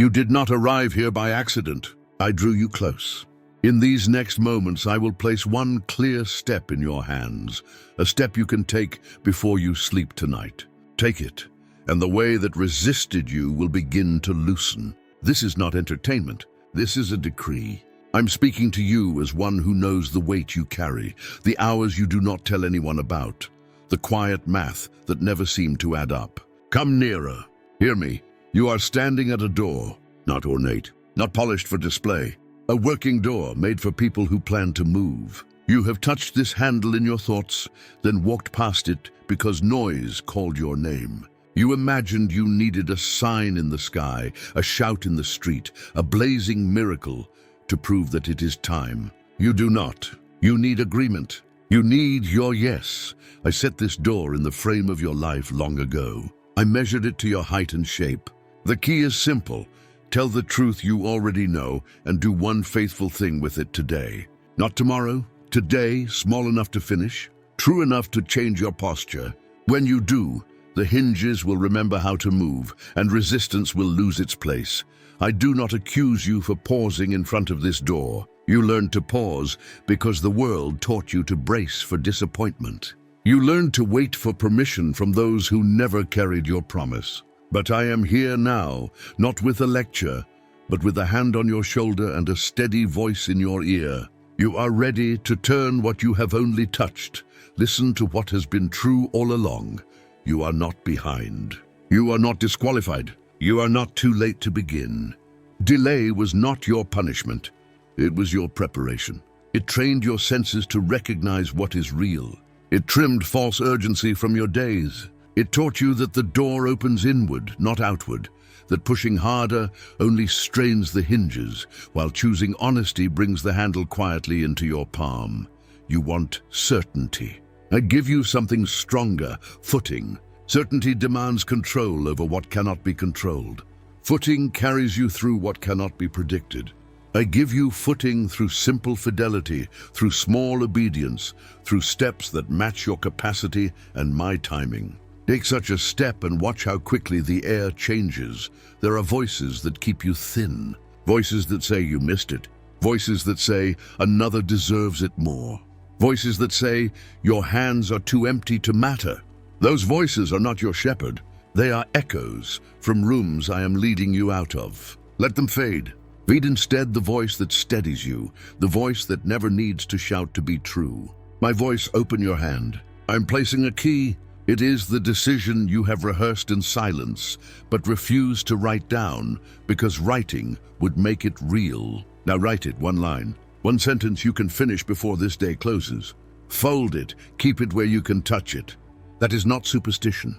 You did not arrive here by accident. I drew you close. In these next moments, I will place one clear step in your hands, a step you can take before you sleep tonight. Take it, and the way that resisted you will begin to loosen. This is not entertainment. This is a decree. I'm speaking to you as one who knows the weight you carry, the hours you do not tell anyone about, the quiet math that never seemed to add up. Come nearer. Hear me. You are standing at a door, not ornate, not polished for display. A working door made for people who plan to move. You have touched this handle in your thoughts, then walked past it because noise called your name. You imagined you needed a sign in the sky, a shout in the street, a blazing miracle to prove that it is time. You do not. You need agreement. You need your yes. I set this door in the frame of your life long ago. I measured it to your height and shape. The key is simple. Tell the truth you already know and do one faithful thing with it today. Not tomorrow, today, small enough to finish, true enough to change your posture. When you do, the hinges will remember how to move and resistance will lose its place. I do not accuse you for pausing in front of this door. You learned to pause because the world taught you to brace for disappointment. You learned to wait for permission from those who never carried your promise. But I am here now, not with a lecture, but with a hand on your shoulder and a steady voice in your ear. You are ready to turn what you have only touched. Listen to what has been true all along. You are not behind. You are not disqualified. You are not too late to begin. Delay was not your punishment. It was your preparation. It trained your senses to recognize what is real. It trimmed false urgency from your days. It taught you that the door opens inward, not outward, that pushing harder only strains the hinges, while choosing honesty brings the handle quietly into your palm. You want certainty. I give you something stronger, footing. Certainty demands control over what cannot be controlled. Footing carries you through what cannot be predicted. I give you footing through simple fidelity, through small obedience, through steps that match your capacity and my timing. Take such a step and watch how quickly the air changes. There are voices that keep you thin, voices that say you missed it, voices that say another deserves it more, voices that say your hands are too empty to matter. Those voices are not your shepherd. They are echoes from rooms I am leading you out of. Let them fade. Feed instead the voice that steadies you, the voice that never needs to shout to be true. My voice, open your hand. I'm placing a key. It is the decision you have rehearsed in silence, but refuse to write down because writing would make it real. Now write it, one line, one sentence you can finish before this day closes. Fold it, keep it where you can touch it. That is not superstition.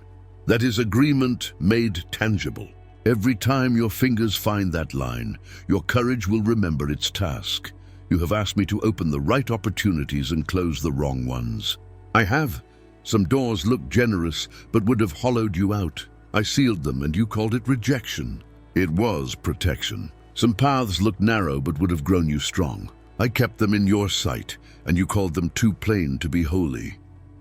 That is agreement made tangible. Every time your fingers find that line, your courage will remember its task. You have asked me to open the right opportunities and close the wrong ones. I have. Some doors looked generous, but would have hollowed you out. I sealed them, and you called it rejection. It was protection. Some paths looked narrow, but would have grown you strong. I kept them in your sight, and you called them too plain to be holy.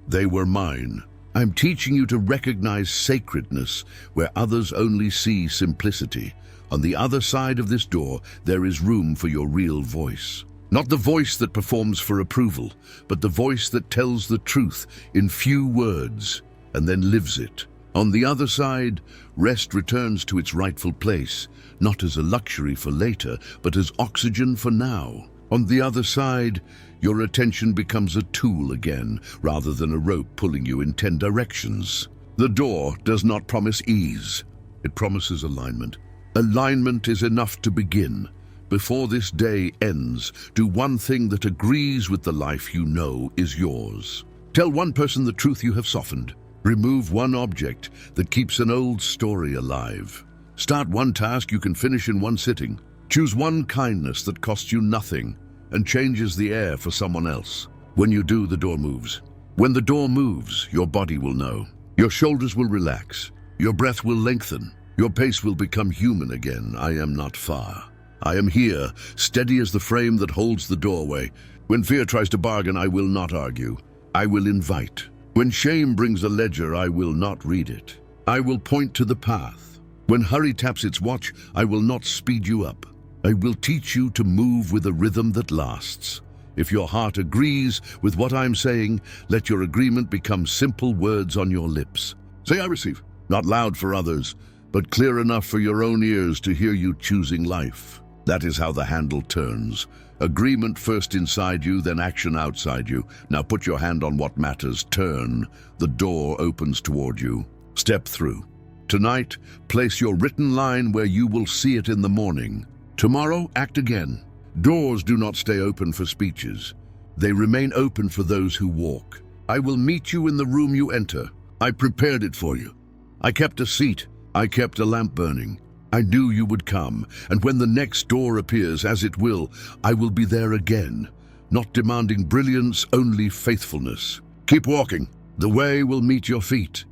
They were mine. I'm teaching you to recognize sacredness where others only see simplicity. On the other side of this door, there is room for your real voice. Not the voice that performs for approval, but the voice that tells the truth in few words and then lives it. On the other side, rest returns to its rightful place, not as a luxury for later, but as oxygen for now. On the other side, your attention becomes a tool again, rather than a rope pulling you in 10 directions. The door does not promise ease. It promises alignment. Alignment is enough to begin. Before this day ends, do one thing that agrees with the life you know is yours. Tell one person the truth you have softened. Remove one object that keeps an old story alive. Start one task you can finish in one sitting. Choose one kindness that costs you nothing and changes the air for someone else. When you do, the door moves. When the door moves, your body will know. Your shoulders will relax. Your breath will lengthen. Your pace will become human again. I am not far. I am here, steady as the frame that holds the doorway. When fear tries to bargain, I will not argue. I will invite. When shame brings a ledger, I will not read it. I will point to the path. When hurry taps its watch, I will not speed you up. I will teach you to move with a rhythm that lasts. If your heart agrees with what I'm saying, let your agreement become simple words on your lips. Say, I receive. Not loud for others, but clear enough for your own ears to hear you choosing life. That is how the handle turns. Agreement first inside you, then action outside you. Now put your hand on what matters. Turn. The door opens toward you. Step through. Tonight, place your written line where you will see it in the morning. Tomorrow, act again. Doors do not stay open for speeches. They remain open for those who walk. I will meet you in the room you enter. I prepared it for you. I kept a seat. I kept a lamp burning. I knew you would come, and when the next door appears, as it will, I will be there again, not demanding brilliance, only faithfulness. Keep walking. The way will meet your feet.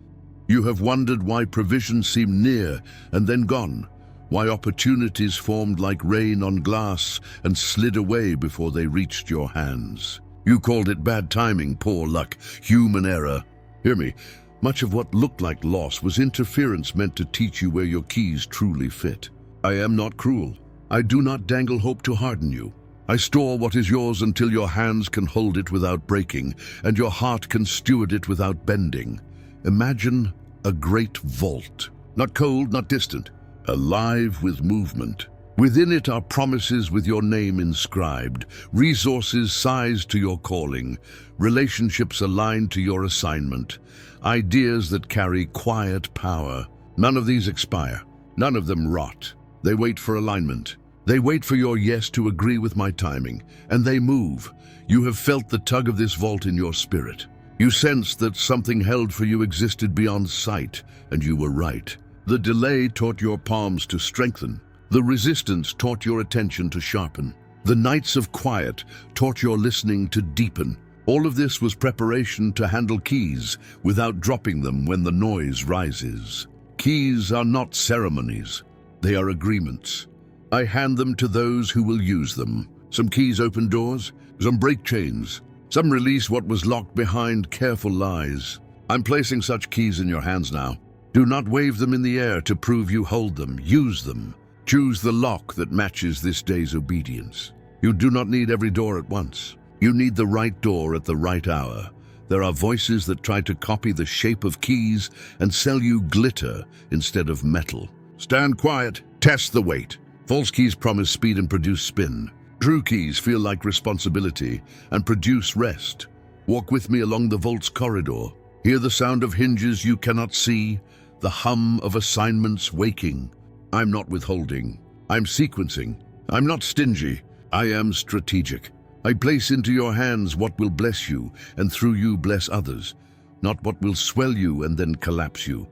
You have wondered why provision seemed near and then gone, why opportunities formed like rain on glass and slid away before they reached your hands. You called it bad timing, poor luck, human error. Hear me, much of what looked like loss was interference meant to teach you where your keys truly fit. I am not cruel. I do not dangle hope to harden you. I store what is yours until your hands can hold it without breaking, and your heart can steward it without bending. Imagine a great vault, not cold, not distant, alive with movement. Within it are promises with your name inscribed, resources sized to your calling, relationships aligned to your assignment, ideas that carry quiet power. None of these expire. None of them rot. They wait for alignment. They wait for your yes to agree with my timing, and they move. You have felt the tug of this vault in your spirit. You sensed that something held for you existed beyond sight, and you were right. The delay taught your palms to strengthen. The resistance taught your attention to sharpen. The nights of quiet taught your listening to deepen. All of this was preparation to handle keys without dropping them when the noise rises. Keys are not ceremonies. They are agreements. I hand them to those who will use them. Some keys open doors, some break chains. Some release what was locked behind careful lies. I'm placing such keys in your hands now. Do not wave them in the air to prove you hold them. Use them. Choose the lock that matches this day's obedience. You do not need every door at once. You need the right door at the right hour. There are voices that try to copy the shape of keys and sell you glitter instead of metal. Stand quiet. Test the weight. False keys promise speed and produce spin. True keys feel like responsibility and produce rest. Walk with me along the vault's corridor. Hear the sound of hinges you cannot see, the hum of assignments waking. I'm not withholding. I'm sequencing. I'm not stingy. I am strategic. I place into your hands what will bless you and through you bless others, not what will swell you and then collapse you.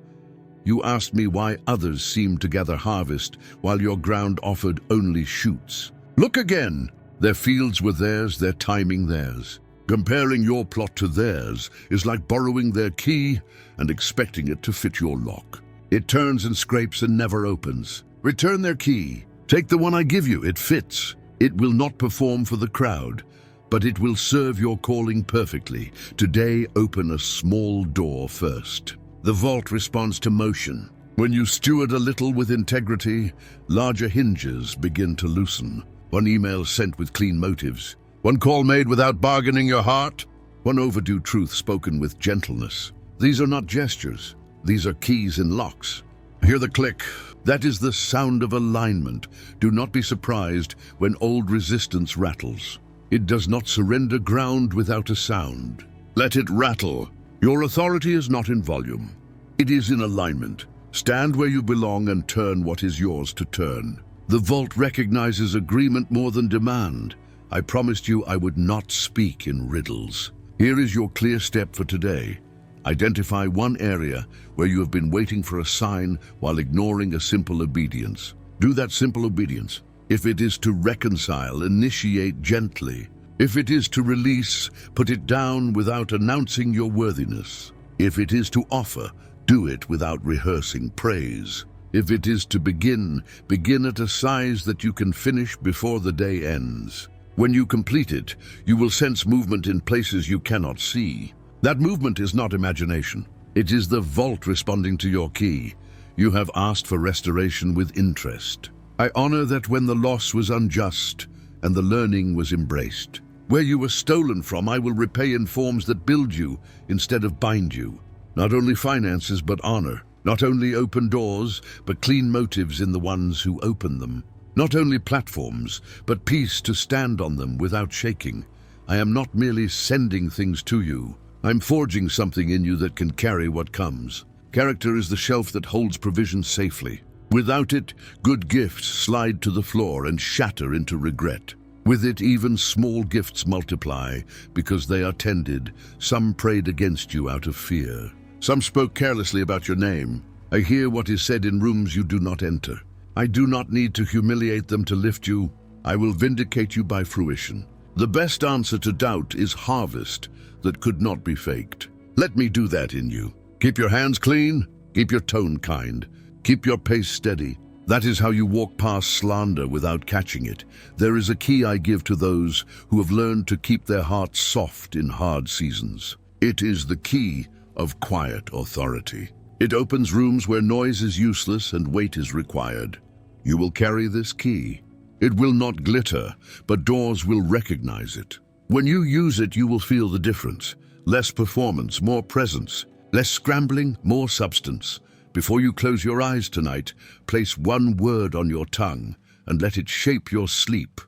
You asked me why others seemed to gather harvest while your ground offered only shoots. Look again. Their fields were theirs, their timing theirs. Comparing your plot to theirs is like borrowing their key and expecting it to fit your lock. It turns and scrapes and never opens. Return their key. Take the one I give you. It fits. It will not perform for the crowd, but it will serve your calling perfectly. Today, open a small door first. The vault responds to motion. When you steward a little with integrity, larger hinges begin to loosen. One email sent with clean motives. One call made without bargaining your heart. One overdue truth spoken with gentleness. These are not gestures. These are keys and locks. Hear the click. That is the sound of alignment. Do not be surprised when old resistance rattles. It does not surrender ground without a sound. Let it rattle. Your authority is not in volume. It is in alignment. Stand where you belong and turn what is yours to turn. The vault recognizes agreement more than demand. I promised you I would not speak in riddles. Here is your clear step for today. Identify one area where you have been waiting for a sign while ignoring a simple obedience. Do that simple obedience. If it is to reconcile, initiate gently. If it is to release, put it down without announcing your worthiness. If it is to offer, do it without rehearsing praise. If it is to begin, begin at a size that you can finish before the day ends. When you complete it, you will sense movement in places you cannot see. That movement is not imagination. It is the vault responding to your key. You have asked for restoration with interest. I honor that when the loss was unjust and the learning was embraced. Where you were stolen from, I will repay in forms that build you instead of bind you. Not only finances, but honor. Not only open doors, but clean motives in the ones who open them. Not only platforms, but peace to stand on them without shaking. I am not merely sending things to you. I'm forging something in you that can carry what comes. Character is the shelf that holds provision safely. Without it, good gifts slide to the floor and shatter into regret. With it, even small gifts multiply because they are tended. Some prayed against you out of fear. Some spoke carelessly about your name. I hear what is said in rooms you do not enter. I do not need to humiliate them to lift you. I will vindicate you by fruition. The best answer to doubt is harvest that could not be faked. Let me do that in you. Keep your hands clean, keep your tone kind, keep your pace steady. That is how you walk past slander without catching it. There is a key I give to those who have learned to keep their hearts soft in hard seasons. It is the key of quiet authority. It opens rooms where noise is useless and weight is required. You will carry this key. It will not glitter, but doors will recognize it. When you use it, you will feel the difference. Less performance, more presence. Less scrambling, more substance. Before you close your eyes tonight, place one word on your tongue and let it shape your sleep.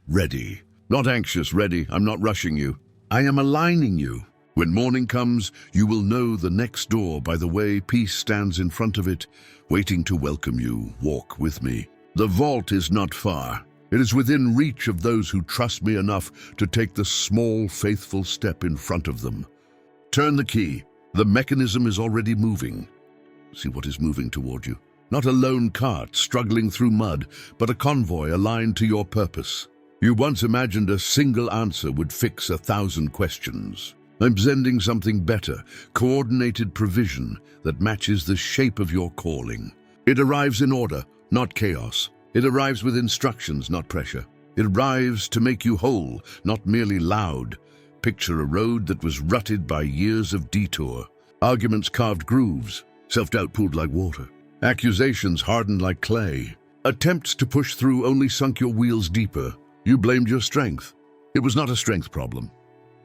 Ready. Not anxious, ready. I'm not rushing you. I am aligning you. When morning comes, you will know the next door by the way peace stands in front of it, waiting to welcome you. Walk with me. The vault is not far. It is within reach of those who trust me enough to take the small, faithful step in front of them. Turn the key. The mechanism is already moving. See what is moving toward you. Not a lone cart struggling through mud, but a convoy aligned to your purpose. You once imagined a single answer would fix 1,000 questions. I'm sending something better, coordinated provision that matches the shape of your calling. It arrives in order, not chaos. It arrives with instructions, not pressure. It arrives to make you whole, not merely loud. Picture a road that was rutted by years of detour. Arguments carved grooves. Self-doubt pooled like water. Accusations hardened like clay. Attempts to push through only sunk your wheels deeper. You blamed your strength. It was not a strength problem.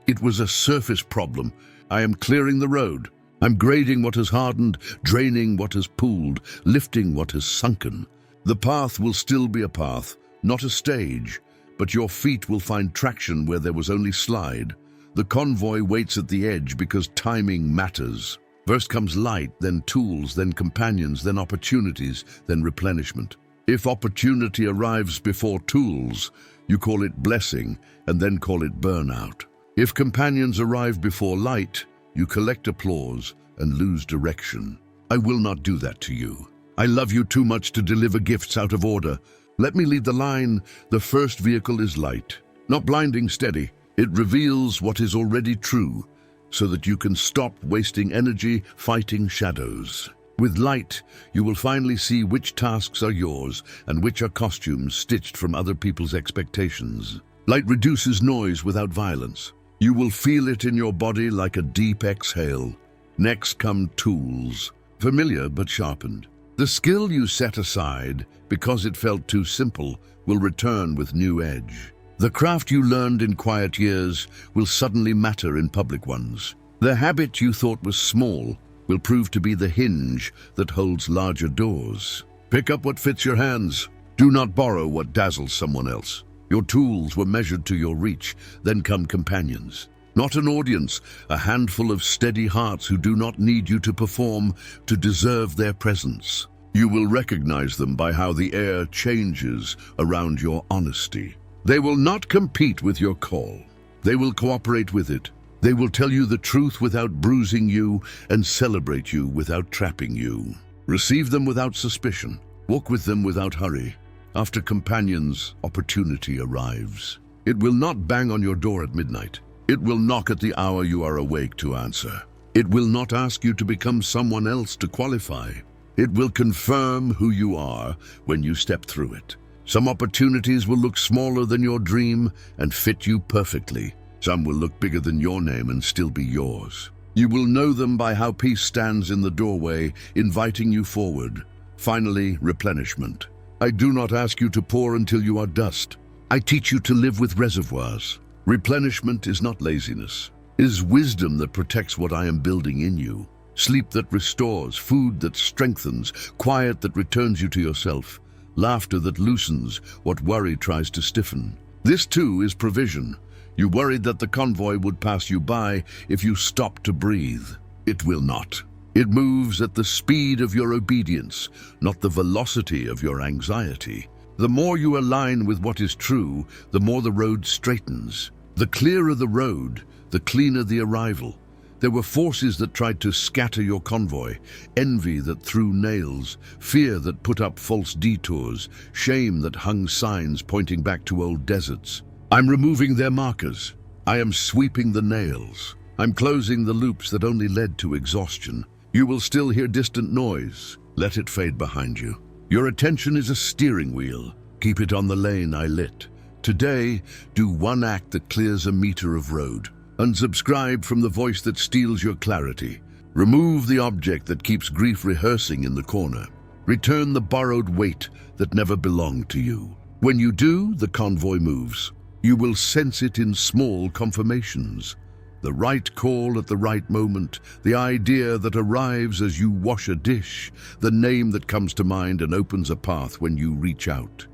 It was a surface problem. I am clearing the road. I'm grading what has hardened, draining what has pooled, lifting what has sunken. The path will still be a path, not a stage, but your feet will find traction where there was only slide. The convoy waits at the edge because timing matters. First comes light, then tools, then companions, then opportunities, then replenishment. If opportunity arrives before tools, you call it blessing and then call it burnout. If companions arrive before light, you collect applause and lose direction. I will not do that to you. I love you too much to deliver gifts out of order. Let me lead the line. The first vehicle is light, not blinding, steady. It reveals what is already true, so that you can stop wasting energy fighting shadows. With light, you will finally see which tasks are yours and which are costumes stitched from other people's expectations. Light reduces noise without violence. You will feel it in your body like a deep exhale. Next come tools, familiar but sharpened. The skill you set aside because it felt too simple will return with new edge. The craft you learned in quiet years will suddenly matter in public ones. The habit you thought was small will prove to be the hinge that holds larger doors. Pick up what fits your hands. Do not borrow what dazzles someone else. Your tools were measured to your reach, then come companions. Not an audience, a handful of steady hearts who do not need you to perform to deserve their presence. You will recognize them by how the air changes around your honesty. They will not compete with your call. They will cooperate with it. They will tell you the truth without bruising you and celebrate you without trapping you. Receive them without suspicion. Walk with them without hurry. After companions, opportunity arrives. It will not bang on your door at midnight. It will knock at the hour you are awake to answer. It will not ask you to become someone else to qualify. It will confirm who you are when you step through it. Some opportunities will look smaller than your dream and fit you perfectly. Some will look bigger than your name and still be yours. You will know them by how peace stands in the doorway, inviting you forward. Finally, replenishment. I do not ask you to pour until you are dust. I teach you to live with reservoirs. Replenishment is not laziness. It is wisdom that protects what I am building in you. Sleep that restores, food that strengthens, quiet that returns you to yourself, laughter that loosens what worry tries to stiffen. This too is provision. You worried that the convoy would pass you by if you stopped to breathe. It will not. It moves at the speed of your obedience, not the velocity of your anxiety. The more you align with what is true, the more the road straightens. The clearer the road, the cleaner the arrival. There were forces that tried to scatter your convoy, envy that threw nails, fear that put up false detours, shame that hung signs pointing back to old deserts. I'm removing their markers. I am sweeping the nails. I'm closing the loops that only led to exhaustion. You will still hear distant noise. Let it fade behind you. Your attention is a steering wheel. Keep it on the lane I lit. Today, do one act that clears a meter of road. Unsubscribe from the voice that steals your clarity. Remove the object that keeps grief rehearsing in the corner. Return the borrowed weight that never belonged to you. When you do, the convoy moves. You will sense it in small confirmations. The right call at the right moment, the idea that arrives as you wash a dish, the name that comes to mind and opens a path when you reach out.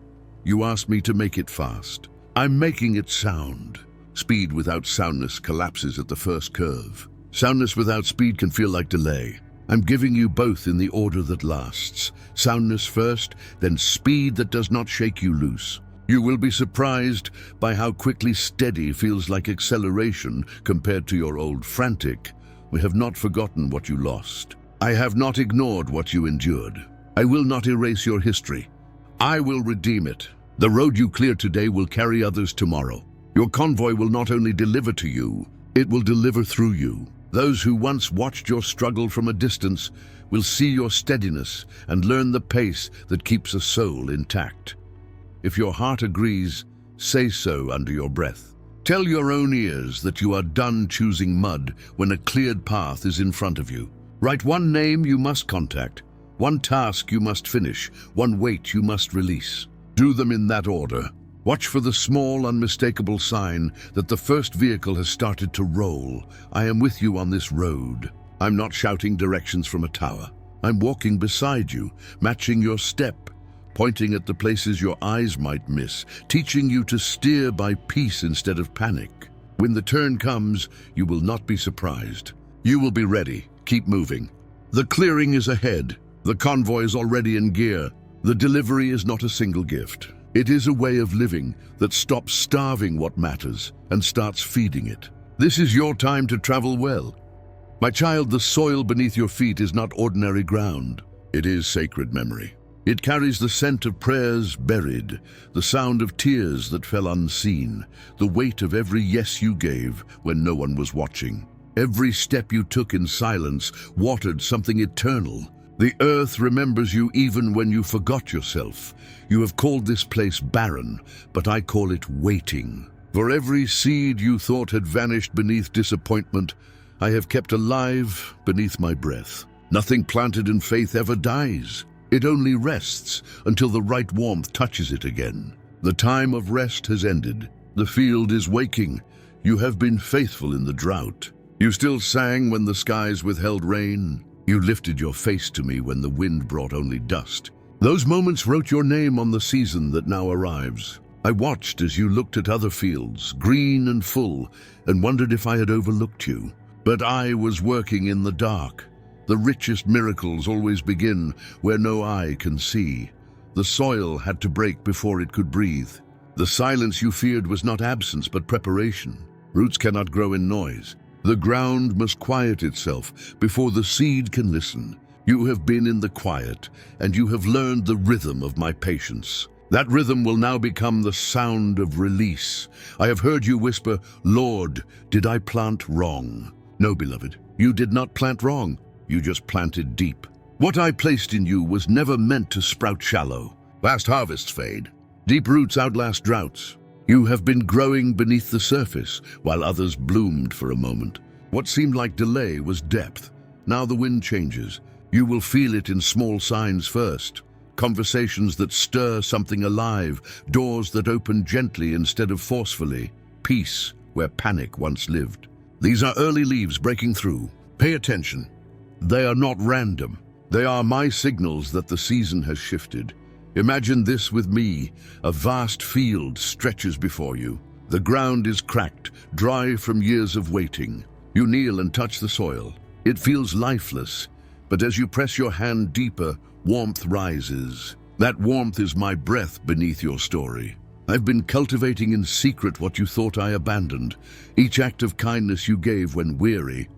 You ask me to make it fast. I'm making it sound. Speed without soundness collapses at the first curve. Soundness without speed can feel like delay. I'm giving you both in the order that lasts. Soundness first, then speed that does not shake you loose. You will be surprised by how quickly steady feels like acceleration compared to your old frantic. We have not forgotten what you lost. I have not ignored what you endured. I will not erase your history. I will redeem it. The road you clear today will carry others tomorrow. Your convoy will not only deliver to you, it will deliver through you. Those who once watched your struggle from a distance will see your steadiness and learn the pace that keeps a soul intact. If your heart agrees, say so under your breath. Tell your own ears that you are done choosing mud when a cleared path is in front of you. Write one name you must contact, one task you must finish, one weight you must release. Do them in that order. Watch for the small, unmistakable sign that the first vehicle has started to roll. I am with you on this road. I'm not shouting directions from a tower. I'm walking beside you, matching your step, pointing at the places your eyes might miss, teaching you to steer by peace instead of panic. When the turn comes, you will not be surprised. You will be ready. Keep moving. The clearing is ahead. The convoy is already in gear. The delivery is not a single gift. It is a way of living that stops starving what matters and starts feeding it. This is your time to travel well. My child, the soil beneath your feet is not ordinary ground. It is sacred memory. It carries the scent of prayers buried, the sound of tears that fell unseen, the weight of every yes you gave when no one was watching. Every step you took in silence watered something eternal. The earth remembers you even when you forgot yourself. You have called this place barren, but I call it waiting. For every seed you thought had vanished beneath disappointment, I have kept alive beneath my breath. Nothing planted in faith ever dies. It only rests until the right warmth touches it again. The time of rest has ended. The field is waking. You have been faithful in the drought. You still sang when the skies withheld rain. You lifted your face to me when the wind brought only dust. Those moments wrote your name on the season that now arrives. I watched as you looked at other fields, green and full, and wondered if I had overlooked you. But I was working in the dark. The richest miracles always begin where no eye can see. The soil had to break before it could breathe. The silence you feared was not absence but preparation. Roots cannot grow in noise. The ground must quiet itself before the seed can listen. You have been in the quiet, and you have learned the rhythm of my patience. That rhythm will now become the sound of release. I have heard you whisper, "Lord, did I plant wrong?" No, beloved, you did not plant wrong. You just planted deep. What I placed in you was never meant to sprout shallow. Last harvests fade. Deep roots outlast droughts. You have been growing beneath the surface, while others bloomed for a moment. What seemed like delay was depth. Now the wind changes. You will feel it in small signs first. Conversations that stir something alive, doors that open gently instead of forcefully, peace where panic once lived. These are early leaves breaking through. Pay attention. They are not random. They are my signals that the season has shifted. Imagine this with me. A vast field stretches before you. The ground is cracked, dry from years of waiting. You kneel and touch the soil. It feels lifeless, but as you press your hand deeper, warmth rises. That warmth is my breath beneath your story. I've been cultivating in secret what you thought I abandoned. Each act of kindness you gave when weary,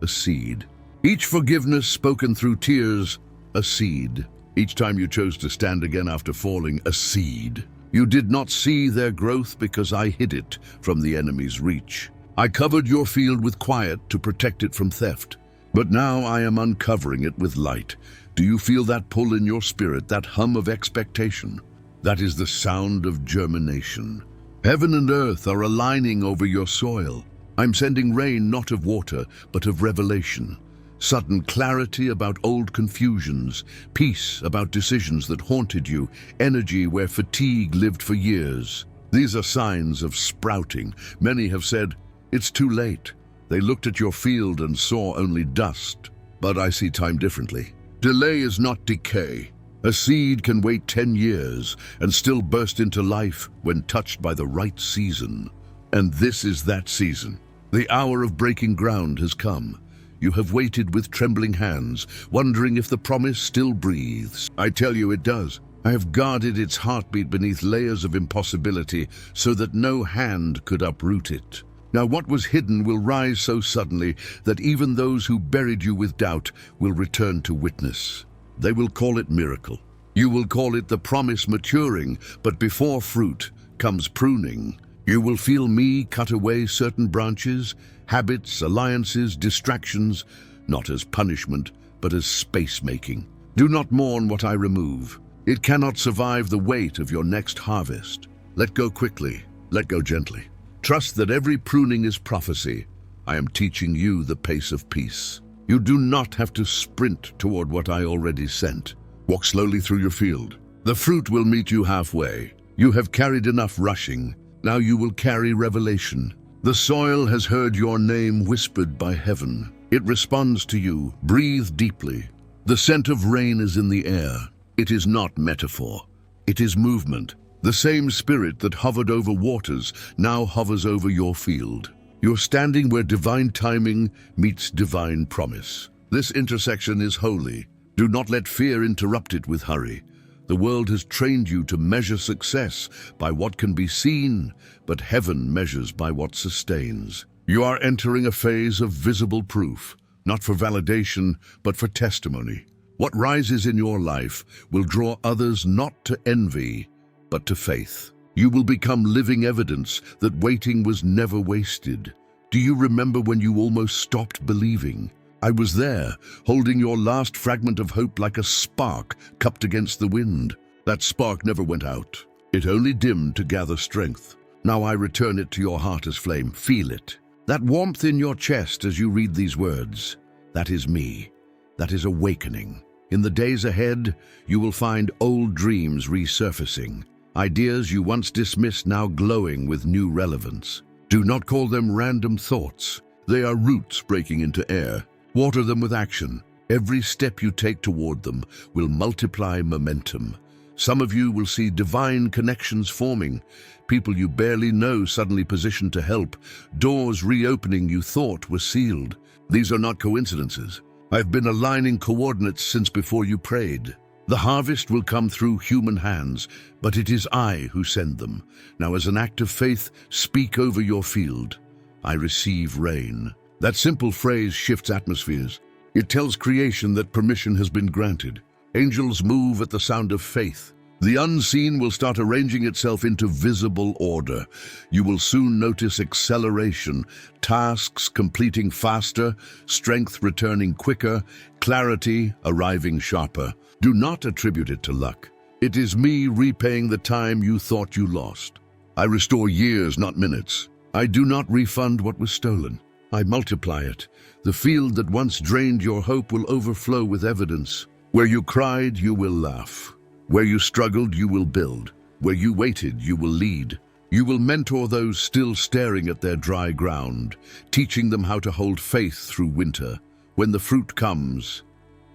a seed. Each forgiveness spoken through tears, a seed. Each time you chose to stand again after falling, a seed. You did not see their growth because I hid it from the enemy's reach. I covered your field with quiet to protect it from theft. But now I am uncovering it with light. Do you feel that pull in your spirit, that hum of expectation? That is the sound of germination. Heaven and earth are aligning over your soil. I'm sending rain not of water, but of revelation. Sudden clarity about old confusions, peace about decisions that haunted you, energy where fatigue lived for years. These are signs of sprouting. Many have said, "It's too late." They looked at your field and saw only dust. But I see time differently. Delay is not decay. A seed can wait 10 years and still burst into life when touched by the right season. And this is that season. The hour of breaking ground has come. You have waited with trembling hands, wondering if the promise still breathes. I tell you it does. I have guarded its heartbeat beneath layers of impossibility so that no hand could uproot it. Now what was hidden will rise so suddenly that even those who buried you with doubt will return to witness. They will call it miracle. You will call it the promise maturing, but before fruit comes pruning. You will feel me cut away certain branches, habits, alliances, distractions, not as punishment, but as space-making. Do not mourn what I remove. It cannot survive the weight of your next harvest. Let go quickly, let go gently. Trust that every pruning is prophecy. I am teaching you the pace of peace. You do not have to sprint toward what I already sent. Walk slowly through your field. The fruit will meet you halfway. You have carried enough rushing. Now you will carry revelation. The soil has heard your name whispered by heaven. It responds to you. Breathe deeply. The scent of rain is in the air. It is not metaphor. It is movement. The same spirit that hovered over waters now hovers over your field. You're standing where divine timing meets divine promise. This intersection is holy. Do not let fear interrupt it with hurry. The world has trained you to measure success by what can be seen, but heaven measures by what sustains. You are entering a phase of visible proof, not for validation, but for testimony. What rises in your life will draw others not to envy, but to faith. You will become living evidence that waiting was never wasted. Do you remember when you almost stopped believing? I was there, holding your last fragment of hope like a spark cupped against the wind. That spark never went out. It only dimmed to gather strength. Now I return it to your heart as flame. Feel it. That warmth in your chest as you read these words. That is me. That is awakening. In the days ahead, you will find old dreams resurfacing. Ideas you once dismissed now glowing with new relevance. Do not call them random thoughts. They are roots breaking into air. Water them with action. Every step you take toward them will multiply momentum. Some of you will see divine connections forming, people you barely know suddenly positioned to help, doors reopening you thought were sealed. These are not coincidences. I've been aligning coordinates since before you prayed. The harvest will come through human hands, but it is I who send them. Now, as an act of faith, speak over your field. I receive rain. That simple phrase shifts atmospheres. It tells creation that permission has been granted. Angels move at the sound of faith. The unseen will start arranging itself into visible order. You will soon notice acceleration, tasks completing faster, strength returning quicker, clarity arriving sharper. Do not attribute it to luck. It is me repaying the time you thought you lost. I restore years, not minutes. I do not refund what was stolen. I multiply it. The field that once drained your hope will overflow with evidence. Where you cried, you will laugh. Where you struggled, you will build. Where you waited, you will lead. You will mentor those still staring at their dry ground, teaching them how to hold faith through winter. When the fruit comes,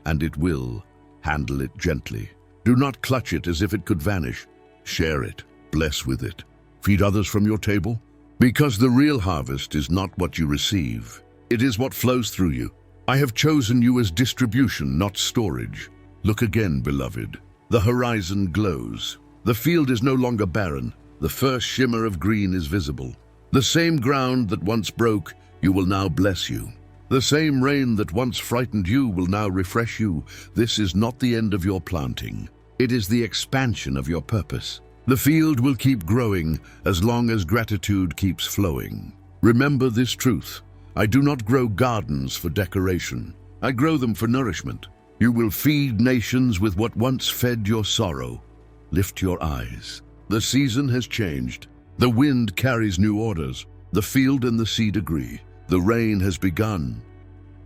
and it will, handle it gently. Do not clutch it as if it could vanish. Share it, bless with it. Feed others from your table. Because the real harvest is not what you receive. It is what flows through you. I have chosen you as distribution, not storage. Look again, beloved. The horizon glows. The field is no longer barren. The first shimmer of green is visible. The same ground that once broke, you will now bless you. The same rain that once frightened you will now refresh you. This is not the end of your planting. It is the expansion of your purpose. The field will keep growing as long as gratitude keeps flowing. Remember this truth. I do not grow gardens for decoration. I grow them for nourishment. You will feed nations with what once fed your sorrow. Lift your eyes. The season has changed. The wind carries new orders. The field and the seed agree. The rain has begun.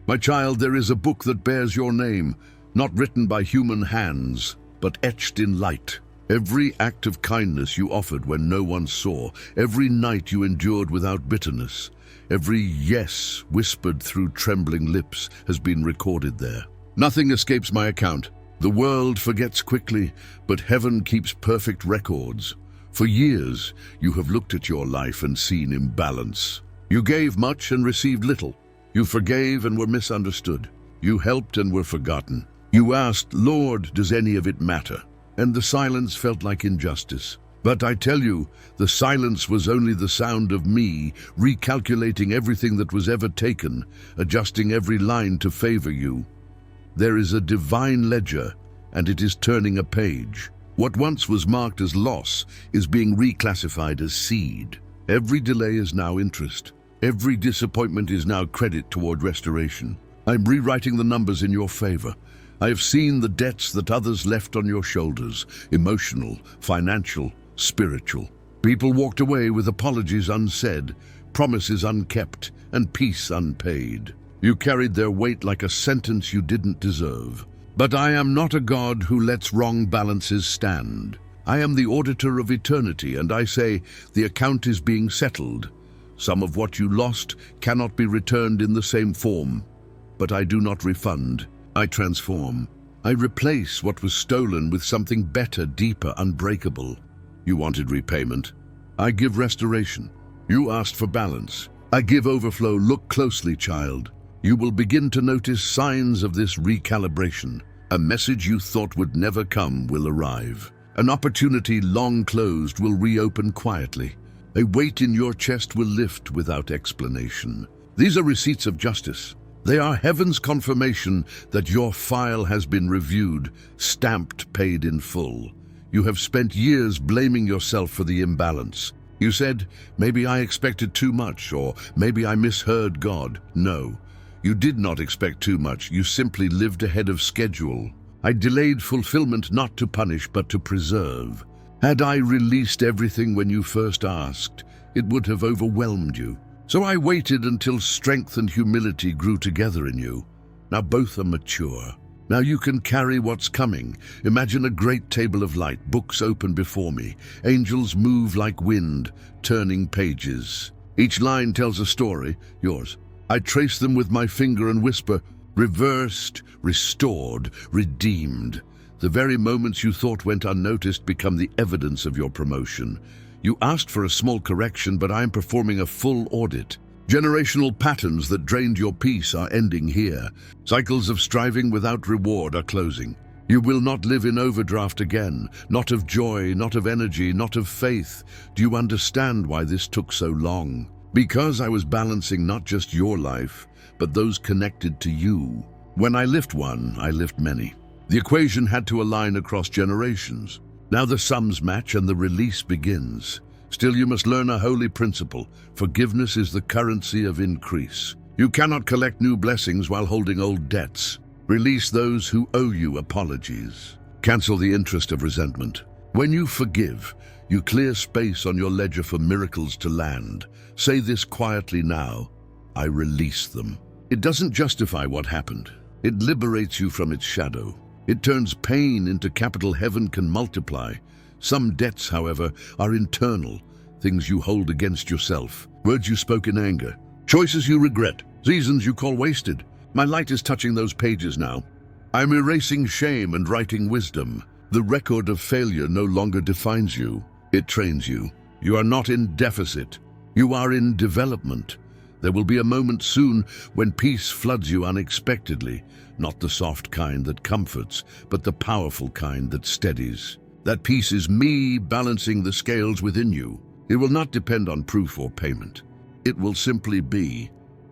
My child, there is a book that bears your name, not written by human hands, but etched in light. Every act of kindness you offered when no one saw, every night you endured without bitterness, every yes whispered through trembling lips has been recorded there. Nothing escapes my account. The world forgets quickly, but heaven keeps perfect records. For years, you have looked at your life and seen imbalance. You gave much and received little. You forgave and were misunderstood. You helped and were forgotten. You asked, Lord, does any of it matter? And the silence felt like injustice. But I tell you, the silence was only the sound of me recalculating everything that was ever taken, adjusting every line to favor you. There is a divine ledger, and it is turning a page. What once was marked as loss is being reclassified as seed. Every delay is now interest. Every disappointment is now credit toward restoration. I'm rewriting the numbers in your favor. I have seen the debts that others left on your shoulders, emotional, financial, spiritual. People walked away with apologies unsaid, promises unkept, and peace unpaid. You carried their weight like a sentence you didn't deserve. But I am not a God who lets wrong balances stand. I am the auditor of eternity, and I say the account is being settled. Some of what you lost cannot be returned in the same form. But I do not refund. I transform. I replace what was stolen with something better, deeper, unbreakable. You wanted repayment. I give restoration. You asked for balance. I give overflow. Look closely, child. You will begin to notice signs of this recalibration. A message you thought would never come will arrive. An opportunity long closed will reopen quietly. A weight in your chest will lift without explanation. These are receipts of justice. They are heaven's confirmation that your file has been reviewed, stamped, paid in full. You have spent years blaming yourself for the imbalance. You said, maybe I expected too much, or maybe I misheard God. No, you did not expect too much. You simply lived ahead of schedule. I delayed fulfillment not to punish, but to preserve. Had I released everything when you first asked, it would have overwhelmed you. So I waited until strength and humility grew together in you. Now both are mature. Now you can carry what's coming. Imagine a great table of light, books open before me. Angels move like wind, turning pages. Each line tells a story, yours. I trace them with my finger and whisper, reversed, restored, redeemed. The very moments you thought went unnoticed become the evidence of your promotion. You asked for a small correction, but I am performing a full audit. Generational patterns that drained your peace are ending here. Cycles of striving without reward are closing. You will not live in overdraft again, not of joy, not of energy, not of faith. Do you understand why this took so long? Because I was balancing not just your life, but those connected to you. When I lift one, I lift many. The equation had to align across generations. Now the sums match and the release begins. Still, you must learn a holy principle. Forgiveness is the currency of increase. You cannot collect new blessings while holding old debts. Release those who owe you apologies. Cancel the interest of resentment. When you forgive, you clear space on your ledger for miracles to land. Say this quietly now. I release them. It doesn't justify what happened. It liberates you from its shadow. It turns pain into capital heaven can multiply. Some debts, however, are internal, things you hold against yourself, words you spoke in anger, choices you regret, seasons you call wasted. My light is touching those pages now. I'm erasing shame and writing wisdom. The record of failure no longer defines you. It trains you. You are not in deficit. You are in development. There will be a moment soon when peace floods you unexpectedly, not the soft kind that comforts, but the powerful kind that steadies. That peace is me balancing the scales within you. It will not depend on proof or payment. It will simply be.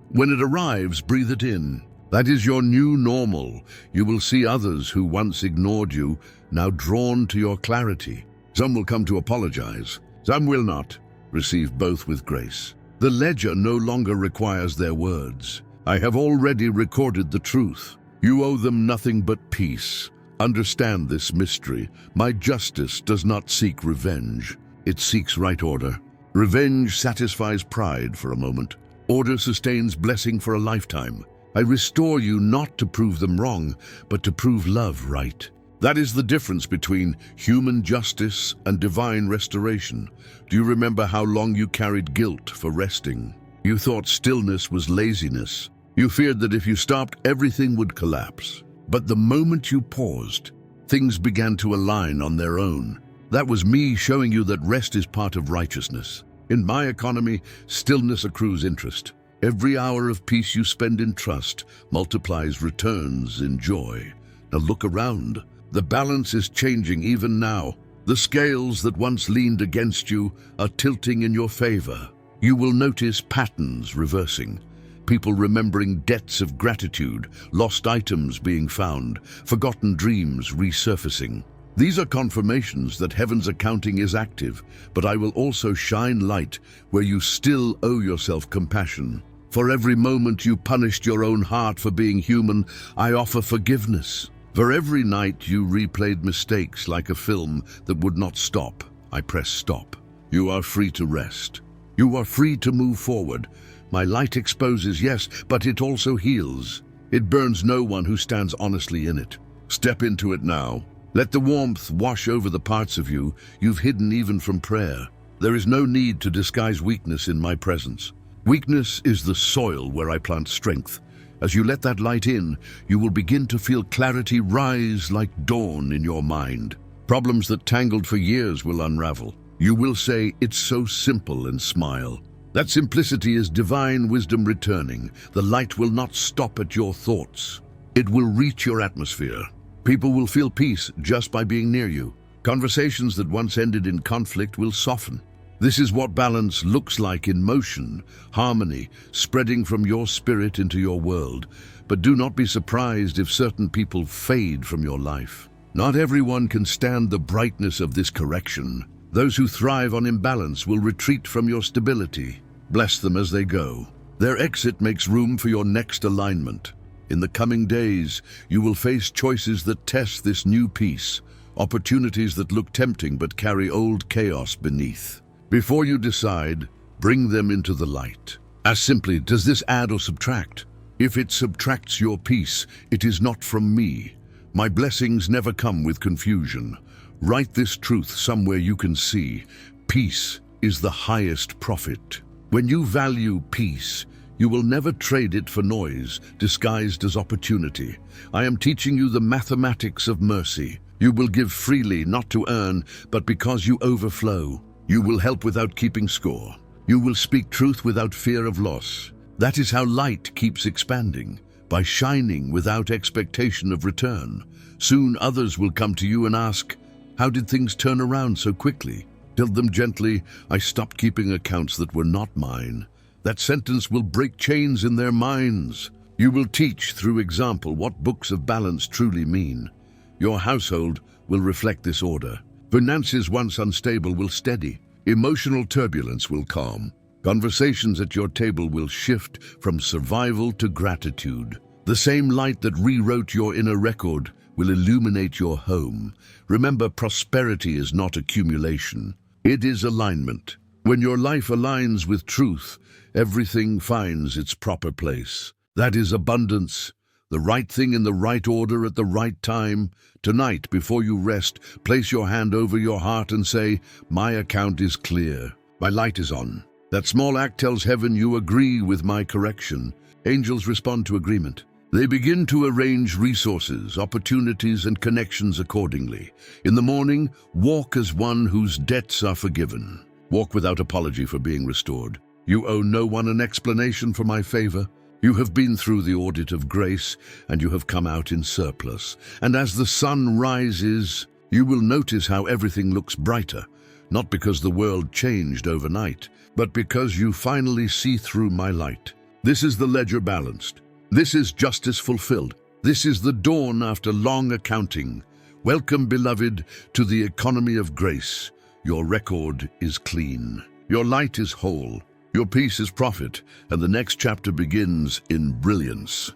When it arrives, breathe it in. That is your new normal. You will see others who once ignored you, now drawn to your clarity. Some will come to apologize. Some will not. Receive both with grace. The ledger no longer requires their words. I have already recorded the truth. You owe them nothing but peace. Understand this mystery. My justice does not seek revenge. It seeks right order. Revenge satisfies pride for a moment. Order sustains blessing for a lifetime. I restore you not to prove them wrong, but to prove love right. That is the difference between human justice and divine restoration. Do you remember how long you carried guilt for resting? You thought stillness was laziness. You feared that if you stopped, everything would collapse. But the moment you paused, things began to align on their own. That was me showing you that rest is part of righteousness. In my economy, stillness accrues interest. Every hour of peace you spend in trust multiplies returns in joy. Now look around. The balance is changing even now. The scales that once leaned against you are tilting in your favor. You will notice patterns reversing. People remembering debts of gratitude, lost items being found, forgotten dreams resurfacing. These are confirmations that heaven's accounting is active, but I will also shine light where you still owe yourself compassion. For every moment you punished your own heart for being human, I offer forgiveness. For every night you replayed mistakes like a film that would not stop, I press stop. You are free to rest. You are free to move forward. My light exposes, yes, but it also heals. It burns no one who stands honestly in it. Step into it now. Let the warmth wash over the parts of you you've hidden even from prayer. There is no need to disguise weakness in my presence. Weakness is the soil where I plant strength. As you let that light in, you will begin to feel clarity rise like dawn in your mind. Problems that tangled for years will unravel. You will say, "It's so simple," and smile. That simplicity is divine wisdom returning. The light will not stop at your thoughts. It will reach your atmosphere. People will feel peace just by being near you. Conversations that once ended in conflict will soften. This is what balance looks like in motion, harmony, spreading from your spirit into your world. But do not be surprised if certain people fade from your life. Not everyone can stand the brightness of this correction. Those who thrive on imbalance will retreat from your stability. Bless them as they go. Their exit makes room for your next alignment. In the coming days, you will face choices that test this new peace, opportunities that look tempting but carry old chaos beneath. Before you decide, bring them into the light. Ask simply, does this add or subtract? If it subtracts your peace, it is not from me. My blessings never come with confusion. Write this truth somewhere you can see. Peace is the highest profit. When you value peace, you will never trade it for noise, disguised as opportunity. I am teaching you the mathematics of mercy. You will give freely, not to earn, but because you overflow. You will help without keeping score. You will speak truth without fear of loss. That is how light keeps expanding, by shining without expectation of return. Soon others will come to you and ask, "How did things turn around so quickly?" Tell them gently, "I stopped keeping accounts that were not mine." That sentence will break chains in their minds. You will teach through example what books of balance truly mean. Your household will reflect this order. Finances once unstable will steady. Emotional turbulence will calm. Conversations at your table will shift from survival to gratitude. The same light that rewrote your inner record will illuminate your home. Remember, prosperity is not accumulation. It is alignment. When your life aligns with truth, everything finds its proper place. That is abundance, the right thing in the right order at the right time. Tonight, before you rest, place your hand over your heart and say, "My account is clear. My light is on." That small act tells heaven you agree with my correction. Angels respond to agreement. They begin to arrange resources, opportunities, and connections accordingly. In the morning, walk as one whose debts are forgiven. Walk without apology for being restored. You owe no one an explanation for my favor. You have been through the audit of grace, and you have come out in surplus. And as the sun rises, you will notice how everything looks brighter, not because the world changed overnight, but because you finally see through my light. This is the ledger balanced. This is justice fulfilled. This is the dawn after long accounting. Welcome, beloved, to the economy of grace. Your record is clean. Your light is whole. Your peace is profit, and the next chapter begins in brilliance.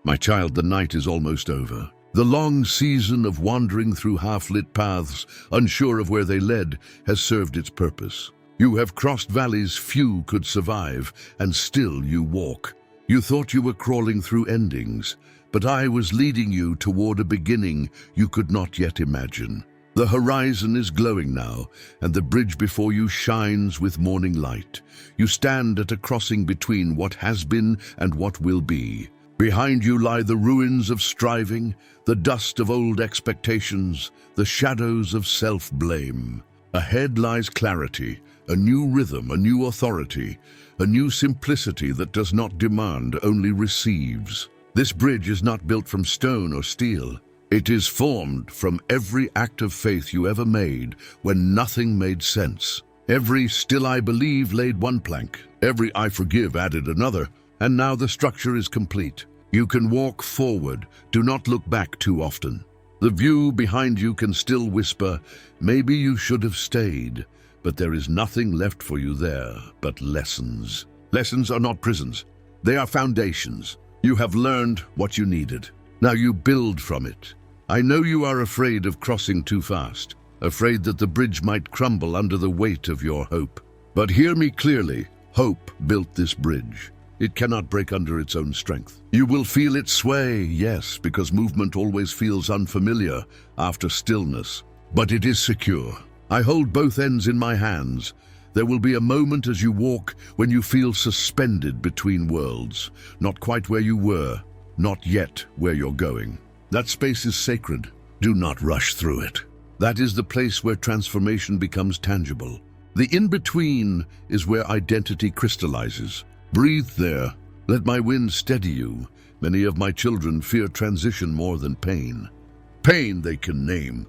My child, the night is almost over. The long season of wandering through half-lit paths, unsure of where they led, has served its purpose. You have crossed valleys few could survive, and still you walk. You thought you were crawling through endings, but I was leading you toward a beginning you could not yet imagine. The horizon is glowing now, and the bridge before you shines with morning light. You stand at a crossing between what has been and what will be. Behind you lie the ruins of striving, the dust of old expectations, the shadows of self-blame. Ahead lies clarity, a new rhythm, a new authority, a new simplicity that does not demand, only receives. This bridge is not built from stone or steel. It is formed from every act of faith you ever made when nothing made sense. Every "still I believe" laid one plank, every "I forgive" added another, and now the structure is complete. You can walk forward, do not look back too often. The view behind you can still whisper, "Maybe you should have stayed," but there is nothing left for you there but lessons. Lessons are not prisons, they are foundations. You have learned what you needed. Now you build from it. I know you are afraid of crossing too fast, afraid that the bridge might crumble under the weight of your hope. But hear me clearly, hope built this bridge. It cannot break under its own strength. You will feel it sway, yes, because movement always feels unfamiliar after stillness. But it is secure. I hold both ends in my hands. There will be a moment as you walk when you feel suspended between worlds, not quite where you were, not yet where you're going. That space is sacred. Do not rush through it. That is the place where transformation becomes tangible. The in-between is where identity crystallizes. Breathe there. Let my wind steady you. Many of my children fear transition more than pain. Pain they can name.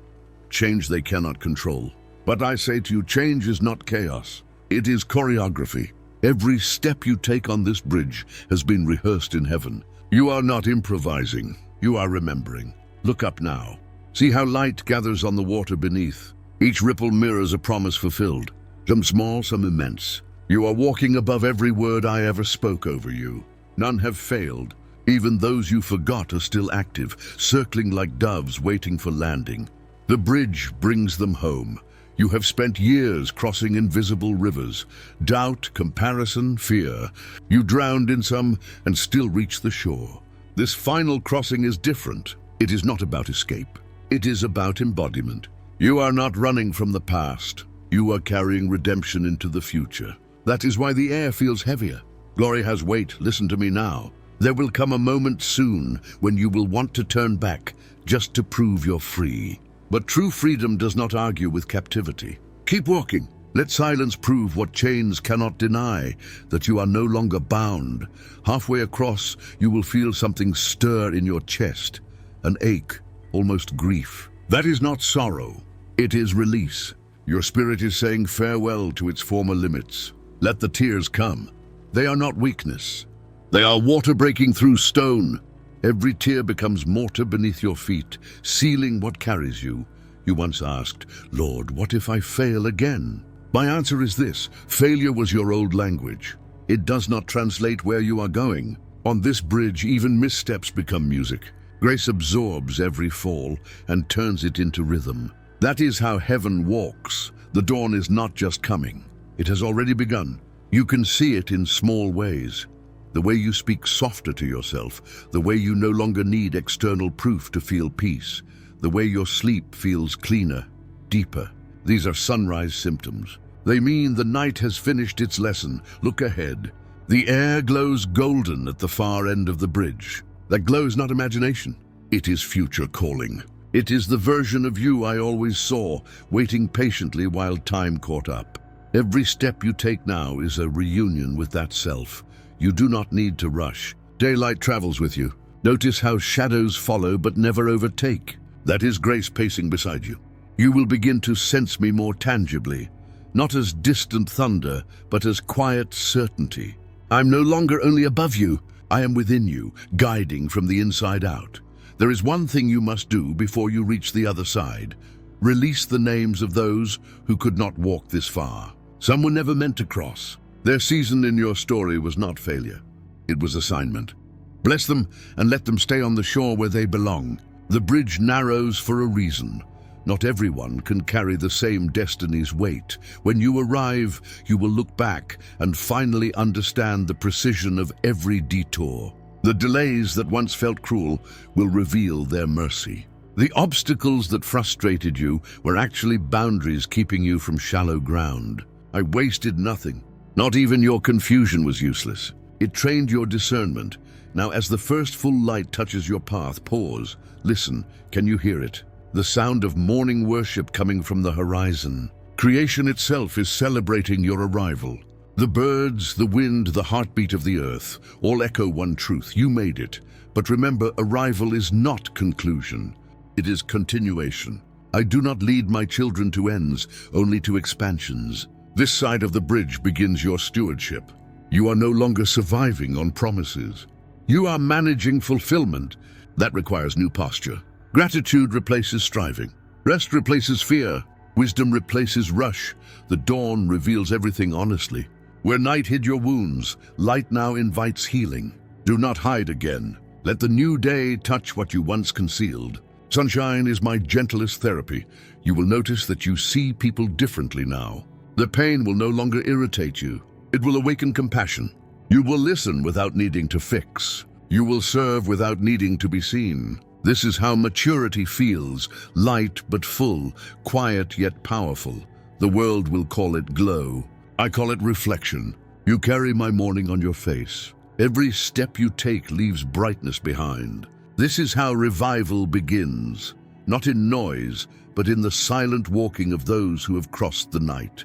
Change they cannot control. But I say to you, change is not chaos. It is choreography. Every step you take on this bridge has been rehearsed in heaven. You are not improvising. You are remembering. Look up now. See how light gathers on the water beneath. Each ripple mirrors a promise fulfilled. Some small, some immense. You are walking above every word I ever spoke over you. None have failed. Even those you forgot are still active, circling like doves waiting for landing. The bridge brings them home. You have spent years crossing invisible rivers. Doubt, comparison, fear. You drowned in some and still reached the shore. This final crossing is different. It is not about escape. It is about embodiment. You are not running from the past. You are carrying redemption into the future. That is why the air feels heavier. Glory has weight. Listen to me now. There will come a moment soon when you will want to turn back just to prove you're free. But true freedom does not argue with captivity. Keep walking. Let silence prove what chains cannot deny, that you are no longer bound. Halfway across, you will feel something stir in your chest, an ache, almost grief. That is not sorrow. It is release. Your spirit is saying farewell to its former limits. Let the tears come. They are not weakness. They are water breaking through stone. Every tear becomes mortar beneath your feet, sealing what carries you. You once asked, "Lord, what if I fail again?" My answer is this: failure was your old language. It does not translate where you are going. On this bridge, even missteps become music. Grace absorbs every fall and turns it into rhythm. That is how heaven walks. The dawn is not just coming. It has already begun. You can see it in small ways. The way you speak softer to yourself, the way you no longer need external proof to feel peace, the way your sleep feels cleaner, deeper. These are sunrise symptoms. They mean the night has finished its lesson. Look ahead. The air glows golden at the far end of the bridge. That glow is not imagination. It is future calling. It is the version of you I always saw, waiting patiently while time caught up. Every step you take now is a reunion with that self. You do not need to rush. Daylight travels with you. Notice how shadows follow but never overtake. That is grace pacing beside you. You will begin to sense me more tangibly, not as distant thunder, but as quiet certainty. I'm no longer only above you. I am within you, guiding from the inside out. There is one thing you must do before you reach the other side. Release the names of those who could not walk this far. Some were never meant to cross. Their season in your story was not failure. It was assignment. Bless them and let them stay on the shore where they belong. The bridge narrows for a reason. Not everyone can carry the same destiny's weight. When you arrive, you will look back and finally understand the precision of every detour. The delays that once felt cruel will reveal their mercy. The obstacles that frustrated you were actually boundaries keeping you from shallow ground. I wasted nothing. Not even your confusion was useless. It trained your discernment. Now, as the first full light touches your path, pause. Listen. Can you hear it? The sound of morning worship coming from the horizon. Creation itself is celebrating your arrival. The birds, the wind, the heartbeat of the earth, all echo one truth. You made it. But remember, arrival is not conclusion. It is continuation. I do not lead my children to ends, only to expansions. This side of the bridge begins your stewardship. You are no longer surviving on promises. You are managing fulfillment. That requires new posture. Gratitude replaces striving. Rest replaces fear. Wisdom replaces rush. The dawn reveals everything honestly. Where night hid your wounds, light now invites healing. Do not hide again. Let the new day touch what you once concealed. Sunshine is my gentlest therapy. You will notice that you see people differently now. The pain will no longer irritate you. It will awaken compassion. You will listen without needing to fix. You will serve without needing to be seen. This is how maturity feels, light but full, quiet yet powerful. The world will call it glow. I call it reflection. You carry my morning on your face. Every step you take leaves brightness behind. This is how revival begins, not in noise, but in the silent walking of those who have crossed the night.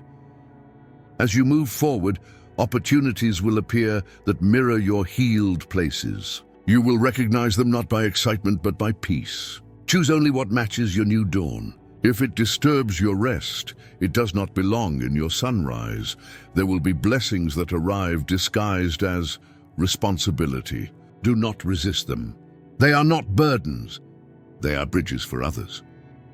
As you move forward, opportunities will appear that mirror your healed places. You will recognize them not by excitement but by peace. Choose only what matches your new dawn. If it disturbs your rest, it does not belong in your sunrise. There will be blessings that arrive disguised as responsibility. Do not resist them. They are not burdens. They are bridges for others.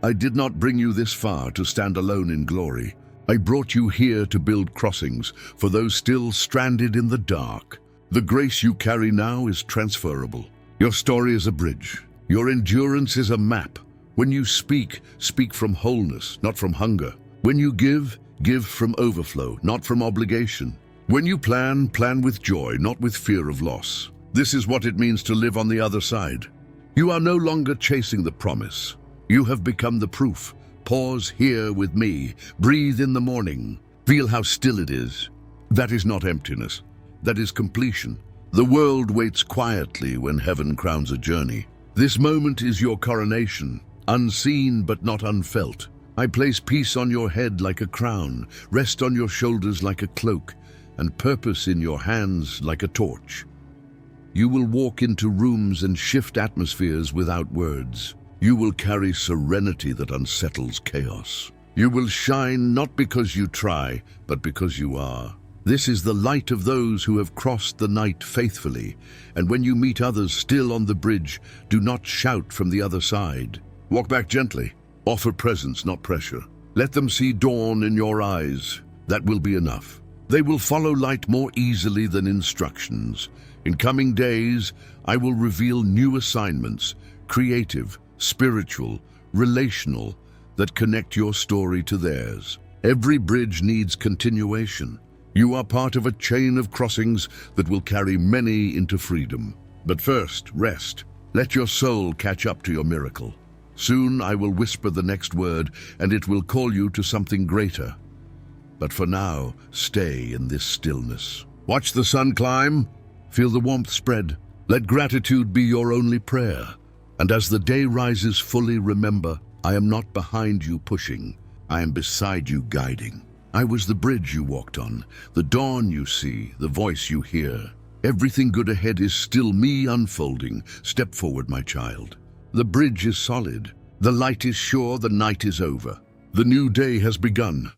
I did not bring you this far to stand alone in glory. I brought you here to build crossings for those still stranded in the dark. The grace you carry now is transferable. Your story is a bridge. Your endurance is a map. When you speak, speak from wholeness, not from hunger. When you give, give from overflow, not from obligation. When you plan, plan with joy, not with fear of loss. This is what it means to live on the other side. You are no longer chasing the promise. You have become the proof. Pause here with me. Breathe in the morning. Feel how still it is. That is not emptiness. That is completion. The world waits quietly when heaven crowns a journey. This moment is your coronation, unseen but not unfelt. I place peace on your head like a crown, rest on your shoulders like a cloak, and purpose in your hands like a torch. You will walk into rooms and shift atmospheres without words. You will carry serenity that unsettles chaos. You will shine not because you try, but because you are. This is the light of those who have crossed the night faithfully, and when you meet others still on the bridge, do not shout from the other side. Walk back gently. Offer presence, not pressure. Let them see dawn in your eyes. That will be enough. They will follow light more easily than instructions. In coming days, I will reveal new assignments, creative, spiritual, relational, that connect your story to theirs. Every bridge needs continuation. You are part of a chain of crossings that will carry many into freedom. But first, rest. Let your soul catch up to your miracle. Soon I will whisper the next word, and it will call you to something greater. But for now, stay in this stillness. Watch the sun climb. Feel the warmth spread. Let gratitude be your only prayer. And as the day rises fully, remember, I am not behind you pushing. I am beside you guiding. I was the bridge you walked on, the dawn you see, the voice you hear. Everything good ahead is still me unfolding. Step forward, my child. The bridge is solid. The light is sure, the night is over. The new day has begun.